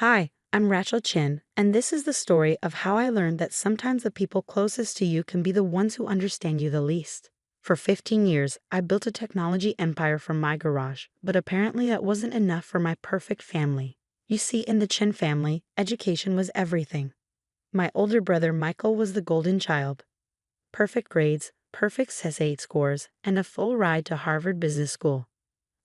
Hi, I'm Rachel Chin, and this is the story of how I learned that sometimes the people closest to you can be the ones who understand you the least. For 15 years, I built a technology empire from my garage, but apparently that wasn't enough for my perfect family. You see, in the Chin family, education was everything. My older brother Michael was the golden child. Perfect grades, perfect SAT scores, and a full ride to Harvard Business School.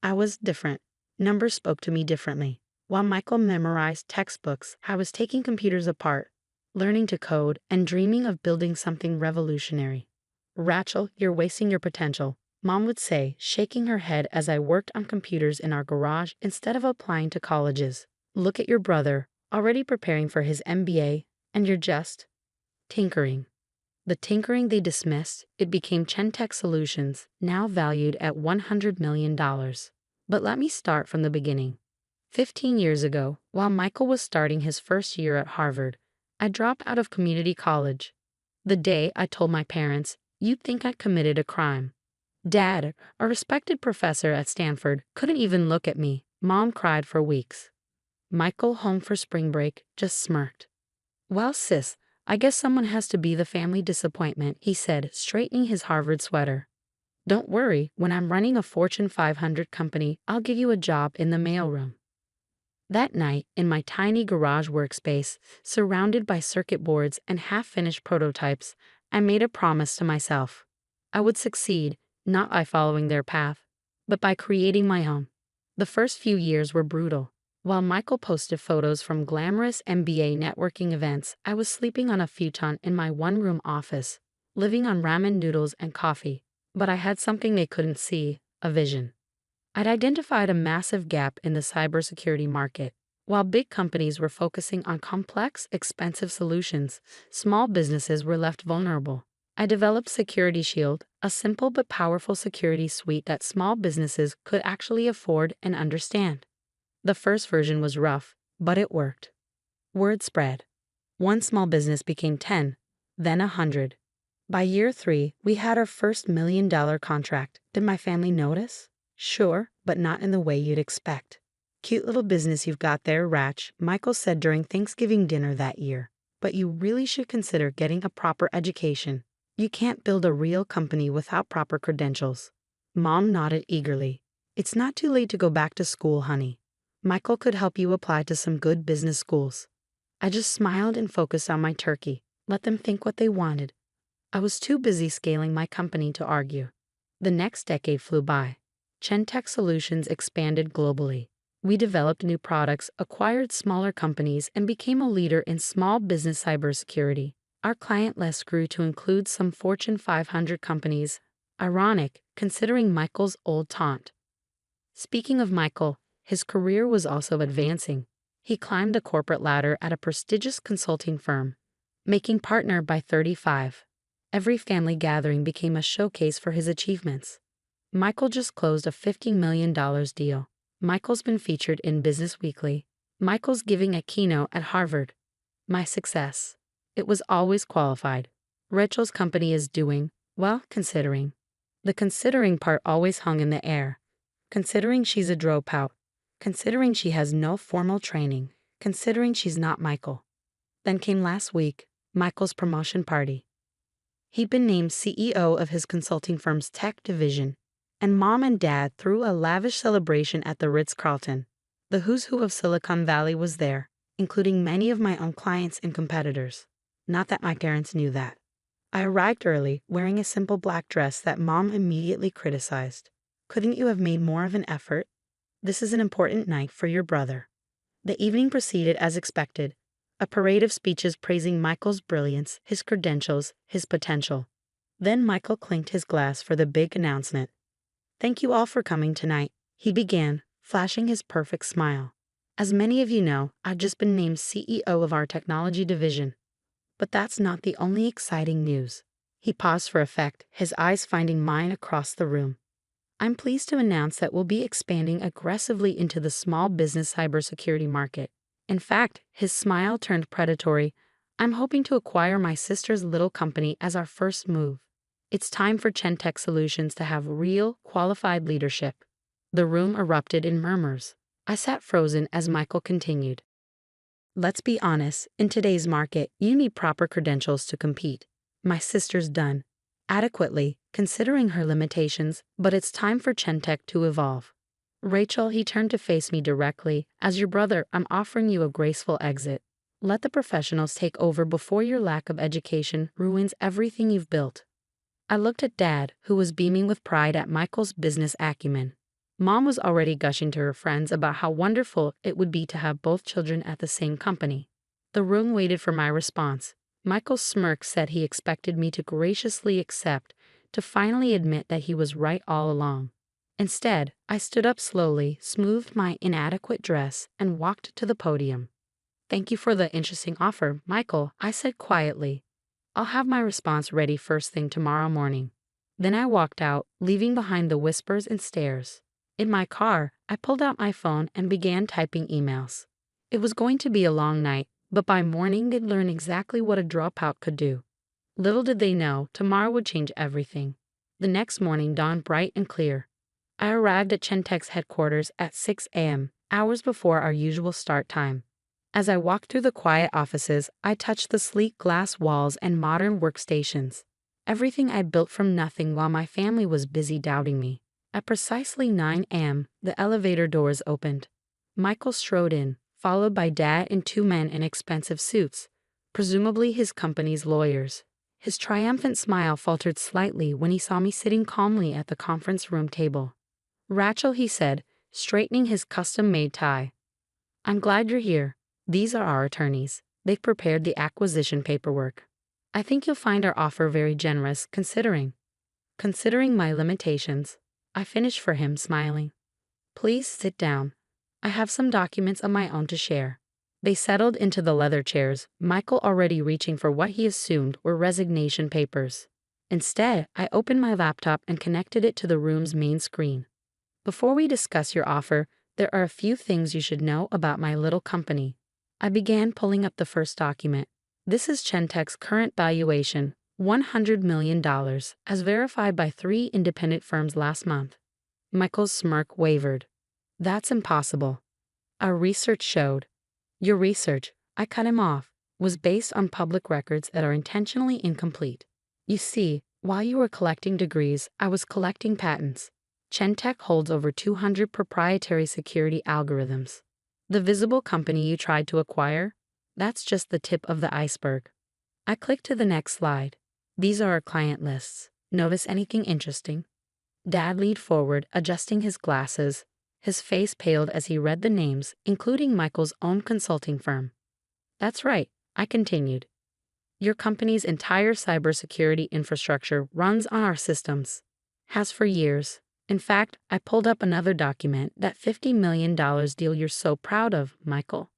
I was different. Numbers spoke to me differently. While Michael memorized textbooks, I was taking computers apart, learning to code, and dreaming of building something revolutionary. Rachel, you're wasting your potential, Mom would say, shaking her head as I worked on computers in our garage instead of applying to colleges. Look at your brother, already preparing for his MBA, and you're just tinkering. The tinkering they dismissed, it became Chentech Solutions, now valued at $100 million. But let me start from the beginning. 15 years ago, while Michael was starting his first year at Harvard, I dropped out of community college. The day I told my parents, you'd think I committed a crime. Dad, a respected professor at Stanford, couldn't even look at me. Mom cried for weeks. Michael, home for spring break, just smirked. Well, sis, I guess someone has to be the family disappointment, he said, straightening his Harvard sweater. Don't worry, when I'm running a Fortune 500 company, I'll give you a job in the mailroom. That night, in my tiny garage workspace, surrounded by circuit boards and half-finished prototypes, I made a promise to myself. I would succeed, not by following their path, but by creating my own. The first few years were brutal. While Michael posted photos from glamorous MBA networking events, I was sleeping on a futon in my one-room office, living on ramen noodles and coffee. But I had something they couldn't see, a vision. I'd identified a massive gap in the cybersecurity market. While big companies were focusing on complex, expensive solutions, small businesses were left vulnerable. I developed Security Shield, a simple but powerful security suite that small businesses could actually afford and understand. The first version was rough, but it worked. Word spread. One small business became 10, then 100. By year 3, we had our first $1 million contract. Did my family notice? Sure, but not in the way you'd expect. Cute little business you've got there, Rach, Michael said during Thanksgiving dinner that year. But you really should consider getting a proper education. You can't build a real company without proper credentials. Mom nodded eagerly. It's not too late to go back to school, honey. Michael could help you apply to some good business schools. I just smiled and focused on my turkey. Let them think what they wanted. I was too busy scaling my company to argue. The next decade flew by. Chentech Solutions expanded globally. We developed new products, acquired smaller companies, and became a leader in small business cybersecurity. Our client list grew to include some Fortune 500 companies. Ironic, considering Michael's old taunt. Speaking of Michael, his career was also advancing. He climbed the corporate ladder at a prestigious consulting firm, making partner by 35. Every family gathering became a showcase for his achievements. Michael just closed a $50 million deal. Michael's been featured in Business Weekly. Michael's giving a keynote at Harvard. My success. It was always qualified. Rachel's company is doing, well, considering. The considering part always hung in the air. Considering she's a dropout. Considering she has no formal training. Considering she's not Michael. Then came last week, Michael's promotion party. He'd been named CEO of his consulting firm's tech division, and Mom and Dad threw a lavish celebration at the Ritz-Carlton. The who's who of Silicon Valley was there, including many of my own clients and competitors. Not that my parents knew that. I arrived early, wearing a simple black dress that Mom immediately criticized. Couldn't you have made more of an effort? This is an important night for your brother. The evening proceeded as expected. A parade of speeches praising Michael's brilliance, his credentials, his potential. Then Michael clinked his glass for the big announcement. Thank you all for coming tonight, he began, flashing his perfect smile. As many of you know, I've just been named CEO of our technology division. But that's not the only exciting news. He paused for effect, his eyes finding mine across the room. I'm pleased to announce that we'll be expanding aggressively into the small business cybersecurity market. In fact, his smile turned predatory. I'm hoping to acquire my sister's little company as our first move. It's time for Chentech Solutions to have real, qualified leadership. The room erupted in murmurs. I sat frozen as Michael continued. Let's be honest, in today's market, you need proper credentials to compete. My sister's done adequately, considering her limitations, but it's time for Chentech to evolve. Rachel, he turned to face me directly. As your brother, I'm offering you a graceful exit. Let the professionals take over before your lack of education ruins everything you've built. I looked at Dad, who was beaming with pride at Michael's business acumen. Mom was already gushing to her friends about how wonderful it would be to have both children at the same company. The room waited for my response. Michael's smirk said he expected me to graciously accept, to finally admit that he was right all along. Instead, I stood up slowly, smoothed my inadequate dress, and walked to the podium. Thank you for the interesting offer, Michael, I said quietly. I'll have my response ready first thing tomorrow morning. Then I walked out, leaving behind the whispers and stares. In my car, I pulled out my phone and began typing emails. It was going to be a long night, but by morning they'd learn exactly what a dropout could do. Little did they know, tomorrow would change everything. The next morning dawned bright and clear. I arrived at Chentech's headquarters at 6 a.m., hours before our usual start time. As I walked through the quiet offices, I touched the sleek glass walls and modern workstations. Everything I built from nothing while my family was busy doubting me. At precisely 9 a.m., the elevator doors opened. Michael strode in, followed by Dad and two men in expensive suits, presumably his company's lawyers. His triumphant smile faltered slightly when he saw me sitting calmly at the conference room table. Rachel, he said, straightening his custom-made tie. I'm glad you're here. These are our attorneys. They've prepared the acquisition paperwork. I think you'll find our offer very generous, considering my limitations. I finished for him, smiling. Please sit down. I have some documents of my own to share. They settled into the leather chairs, Michael already reaching for what he assumed were resignation papers. Instead, I opened my laptop and connected it to the room's main screen. Before we discuss your offer, there are a few things you should know about my little company. I began pulling up the first document. This is Chentech's current valuation, $100 million, as verified by 3 independent firms last month. Michael's smirk wavered. That's impossible. Our research showed. Your research, I cut him off, was based on public records that are intentionally incomplete. You see, while you were collecting degrees, I was collecting patents. Chentech holds over 200 proprietary security algorithms. The visible company you tried to acquire? That's just the tip of the iceberg. I clicked to the next slide. These are our client lists. Notice anything interesting? Dad leaned forward, adjusting his glasses. His face paled as he read the names, including Michael's own consulting firm. That's right, I continued. Your company's entire cybersecurity infrastructure runs on our systems. Has for years. In fact, I pulled up another document, that $50 million deal you're so proud of, Michael.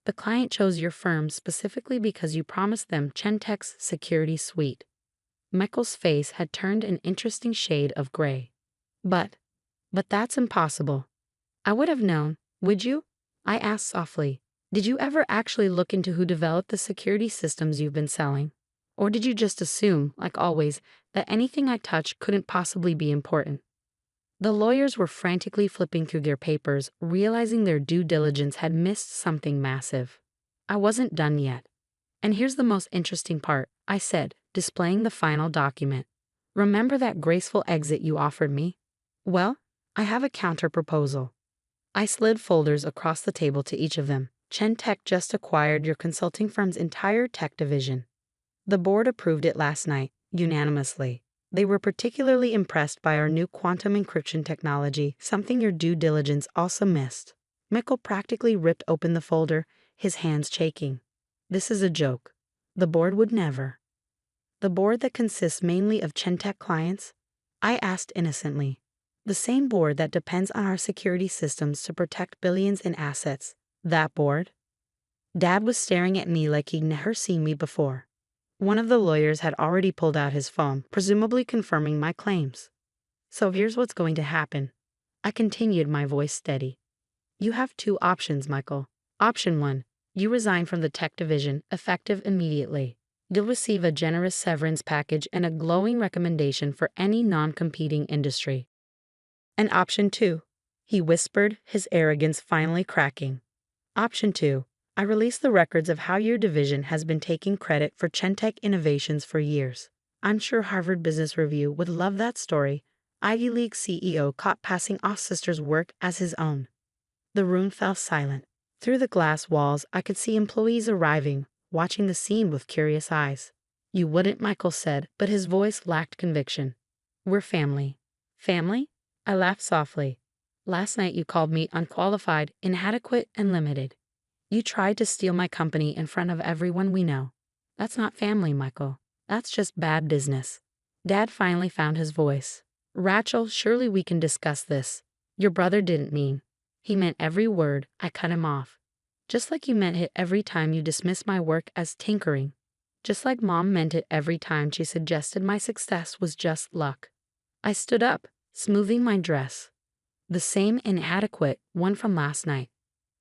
The client chose your firm specifically because you promised them Chentech's security suite. Michael's face had turned an interesting shade of gray. But that's impossible. I would have known, would you? I asked softly. Did you ever actually look into who developed the security systems you've been selling? Or did you just assume, like always, that anything I touched couldn't possibly be important? The lawyers were frantically flipping through their papers, realizing their due diligence had missed something massive. I wasn't done yet. And here's the most interesting part, I said, displaying the final document. Remember that graceful exit you offered me? Well, I have a counter-proposal. I slid folders across the table to each of them. Chentech just acquired your consulting firm's entire tech division. The board approved it last night, unanimously. They were particularly impressed by our new quantum encryption technology, something your due diligence also missed. Michael practically ripped open the folder, his hands shaking. This is a joke. The board would never. The board that consists mainly of Chentech clients? I asked innocently. The same board that depends on our security systems to protect billions in assets. That board? Dad was staring at me like he'd never seen me before. One of the lawyers had already pulled out his phone, presumably confirming my claims. So here's what's going to happen. I continued, my voice steady. You have 2 options, Michael. Option 1, you resign from the tech division, effective immediately. You'll receive a generous severance package and a glowing recommendation for any non-competing industry. And option 2, he whispered, his arrogance finally cracking. Option 2, I released the records of how your division has been taking credit for Chentech innovations for years. I'm sure Harvard Business Review would love that story. Ivy League CEO caught passing off sister's work as his own. The room fell silent. Through the glass walls, I could see employees arriving, watching the scene with curious eyes. You wouldn't, Michael said, but his voice lacked conviction. We're family. Family? I laughed softly. Last night you called me unqualified, inadequate, and limited. You tried to steal my company in front of everyone we know. That's not family, Michael. That's just bad business. Dad finally found his voice. Rachel, surely we can discuss this. Your brother didn't mean. He meant every word. I cut him off. Just like you meant it every time you dismissed my work as tinkering. Just like Mom meant it every time she suggested my success was just luck. I stood up, smoothing my dress. The same inadequate one from last night.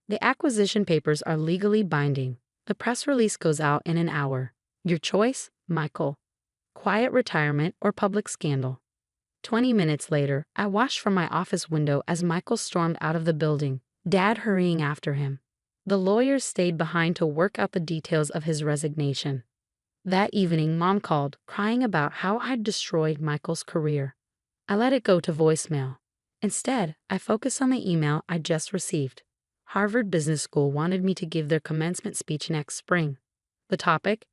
The acquisition papers are legally binding. The press release goes out in an hour. Your choice, Michael. Quiet retirement or public scandal. 20 minutes later, I watched from my office window as Michael stormed out of the building, Dad hurrying after him. The lawyers stayed behind to work out the details of his resignation. That evening, Mom called, crying about how I'd destroyed Michael's career. I let it go to voicemail. Instead, I focused on the email I just received. Harvard Business School wanted me to give their commencement speech next spring. The topic?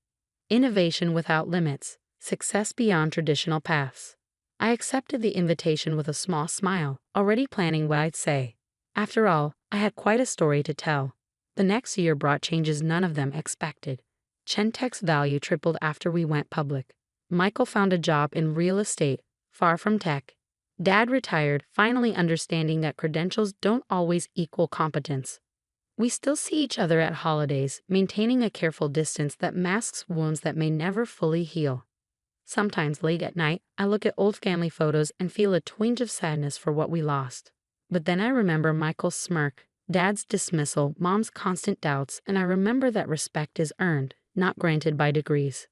Innovation without limits, success beyond traditional paths. I accepted the invitation with a small smile, already planning what I'd say. After all, I had quite a story to tell. The next year brought changes none of them expected. Chentech's value tripled after we went public. Michael found a job in real estate, far from tech. Dad retired, finally understanding that credentials don't always equal competence. We still see each other at holidays, maintaining a careful distance that masks wounds that may never fully heal. Sometimes late at night, I look at old family photos and feel a twinge of sadness for what we lost. But then I remember Michael's smirk, Dad's dismissal, Mom's constant doubts, and I remember that respect is earned, not granted by degrees.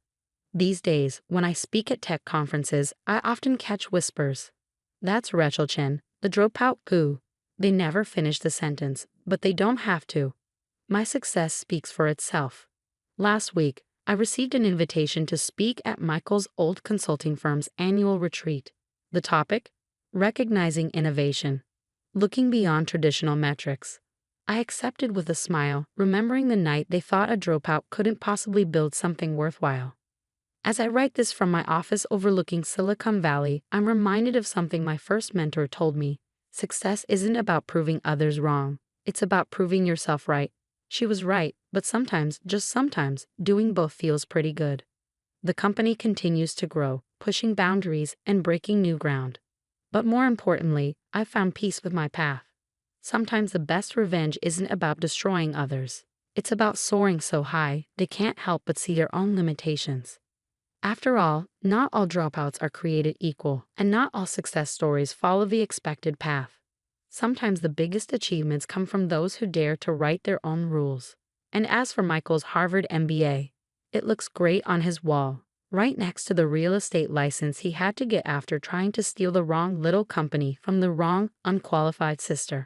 These days, when I speak at tech conferences, I often catch whispers. That's Rachel Chen, the dropout goo. They never finish the sentence, but they don't have to. My success speaks for itself. Last week, I received an invitation to speak at Michael's old consulting firm's annual retreat. The topic? Recognizing innovation. Looking beyond traditional metrics. I accepted with a smile, remembering the night they thought a dropout couldn't possibly build something worthwhile. As I write this from my office overlooking Silicon Valley, I'm reminded of something my first mentor told me. Success isn't about proving others wrong. It's about proving yourself right. She was right, but sometimes, just sometimes, doing both feels pretty good. The company continues to grow, pushing boundaries and breaking new ground. But more importantly, I've found peace with my path. Sometimes the best revenge isn't about destroying others. It's about soaring so high, they can't help but see their own limitations. After all, not all dropouts are created equal, and not all success stories follow the expected path. Sometimes the biggest achievements come from those who dare to write their own rules. And as for Michael's Harvard MBA, it looks great on his wall, right next to the real estate license he had to get after trying to steal the wrong little company from the wrong, unqualified sister.